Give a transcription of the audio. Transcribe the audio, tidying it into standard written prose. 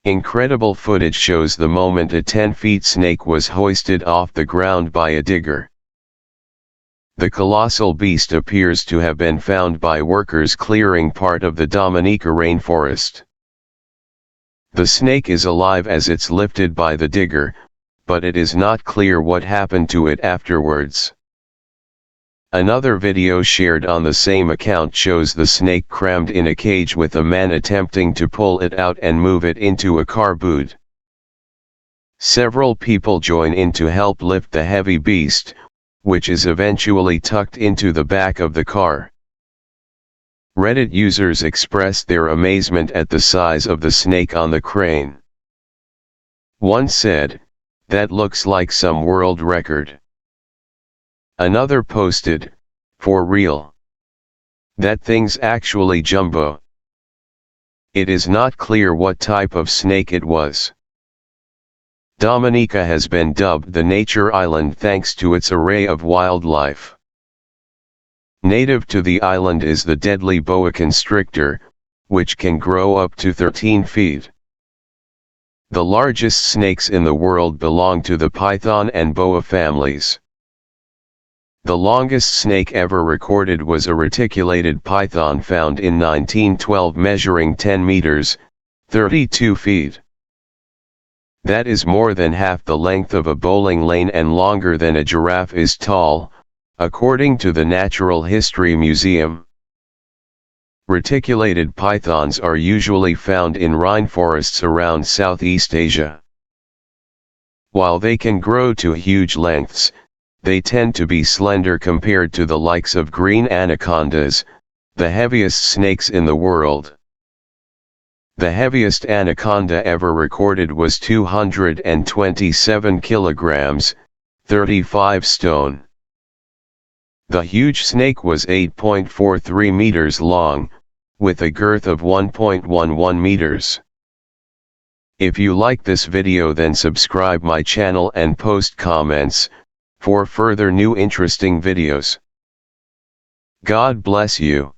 Incredible footage shows the moment a 10-foot snake was hoisted off the ground by a digger. The colossal beast appears to have been found by workers clearing part of the Dominica rainforest. The snake is alive as it's lifted by the digger, but it is not clear what happened to it afterwards. Another video shared on the same account shows the snake crammed in a cage with a man attempting to pull it out and move it into a car boot. Several people join in to help lift the heavy beast, which is eventually tucked into the back of the car. Reddit users expressed their amazement at the size of the snake on the crane. One said, "That looks like some world record." Another posted, "For real. That thing's actually jumbo." It is not clear what type of snake it was. Dominica has been dubbed the nature island thanks to its array of wildlife. Native to the island is the deadly boa constrictor, which can grow up to 13 feet. The largest snakes in the world belong to the python and boa families. The longest snake ever recorded was a reticulated python found in 1912 measuring 10 meters, 32 feet. That is more than half the length of a bowling lane and longer than a giraffe is tall, according to the Natural History Museum. Reticulated pythons are usually found in rainforests around Southeast Asia. While they can grow to huge lengths, they tend to be slender compared to the likes of green anacondas, the heaviest snakes in the world. The heaviest anaconda ever recorded was 227 kilograms, 35 stone. The huge snake was 8.43 meters long, with a girth of 1.11 meters. If you like this video, then subscribe my channel and post comments for further new interesting videos. God bless you.